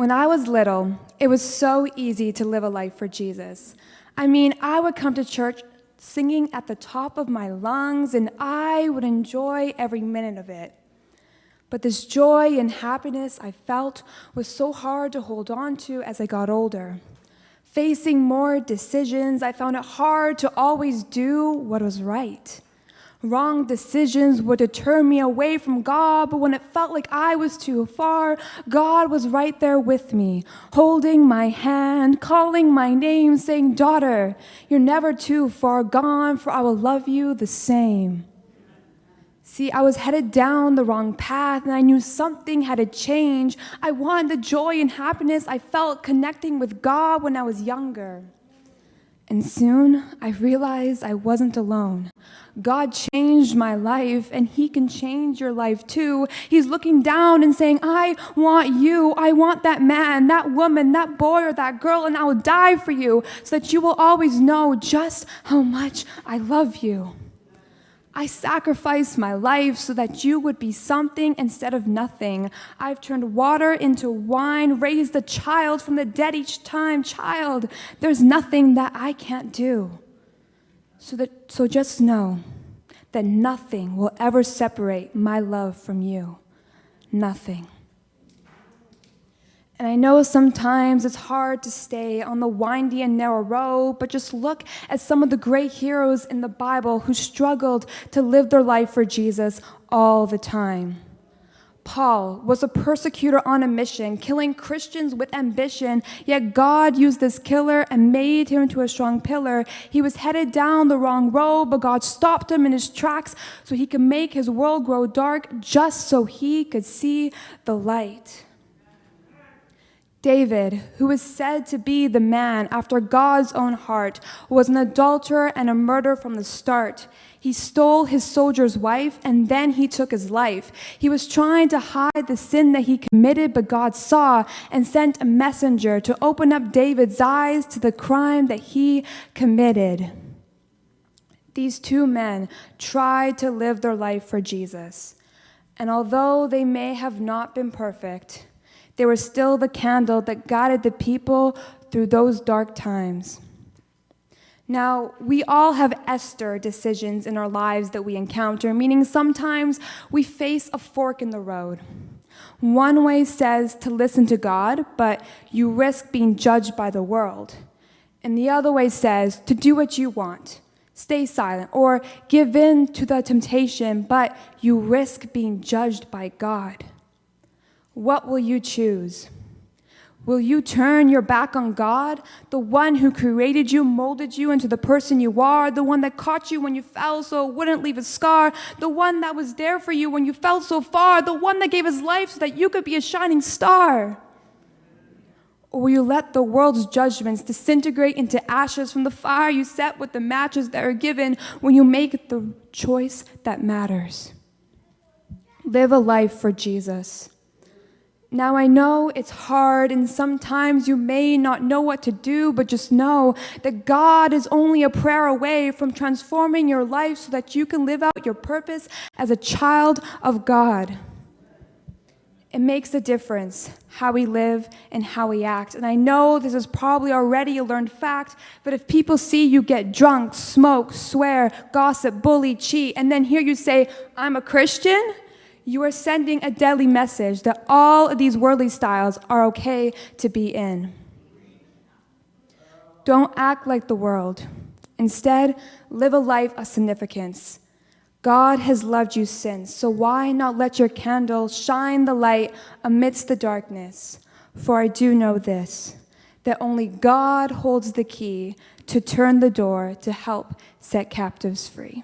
When I was little, it was so easy to live a life for Jesus. I would come to church singing at the top of my lungs, and I would enjoy every minute of it. But this joy and happiness I felt was so hard to hold on to as I got older. Facing more decisions, I found it hard to always do what was right. Wrong decisions would deter me away from God, but when it felt like I was too far, God was right there with me, holding my hand, calling my name, saying, "Daughter, you're never too far gone, for I will love you the same." See, I was headed down the wrong path, and I knew something had to change. I wanted the joy and happiness I felt connecting with God when I was younger. And soon, I realized I wasn't alone. God changed my life, and He can change your life too. He's looking down and saying, "I want you. I want that man, that woman, that boy, or that girl, and I will die for you so that you will always know just how much I love you. I sacrificed my life so that you would be something instead of nothing. I've turned water into wine, raised a child from the dead each time. Child, there's nothing that I can't do. So just know that nothing will ever separate my love from you. Nothing." And I know sometimes it's hard to stay on the windy and narrow road, but just look at some of the great heroes in the Bible who struggled to live their life for Jesus all the time. Paul was a persecutor on a mission, killing Christians with ambition, yet God used this killer and made him into a strong pillar. He was headed down the wrong road, but God stopped him in his tracks so he could make his world grow dark just so he could see the light. David, who is said to be the man after God's own heart, was an adulterer and a murderer from the start. He stole his soldier's wife, and then he took his life. He was trying to hide the sin that he committed, but God saw and sent a messenger to open up David's eyes to the crime that he committed. These two men tried to live their life for Jesus, and although they may have not been perfect, they were still the candle that guided the people through those dark times. Now, we all have Esther decisions in our lives that we encounter, meaning sometimes we face a fork in the road. One way says to listen to God, but you risk being judged by the world. And the other way says to do what you want, stay silent, or give in to the temptation, but you risk being judged by God. What will you choose? Will you turn your back on God, the one who created you, molded you into the person you are, the one that caught you when you fell so it wouldn't leave a scar, the one that was there for you when you fell so far, the one that gave his life so that you could be a shining star? Or will you let the world's judgments disintegrate into ashes from the fire you set with the matches that are given when you make the choice that matters? Live a life for Jesus. Now, I know it's hard, and sometimes you may not know what to do, but just know that God is only a prayer away from transforming your life so that you can live out your purpose as a child of God. It makes a difference how we live and how we act. And I know this is probably already a learned fact, but if people see you get drunk, smoke, swear, gossip, bully, cheat, and then hear you say, "I'm a Christian," you are sending a deadly message that all of these worldly styles are okay to be in. Don't act like the world. Instead, live a life of significance. God has loved you since, so why not let your candle shine the light amidst the darkness? For I do know this, that only God holds the key to turn the door to help set captives free.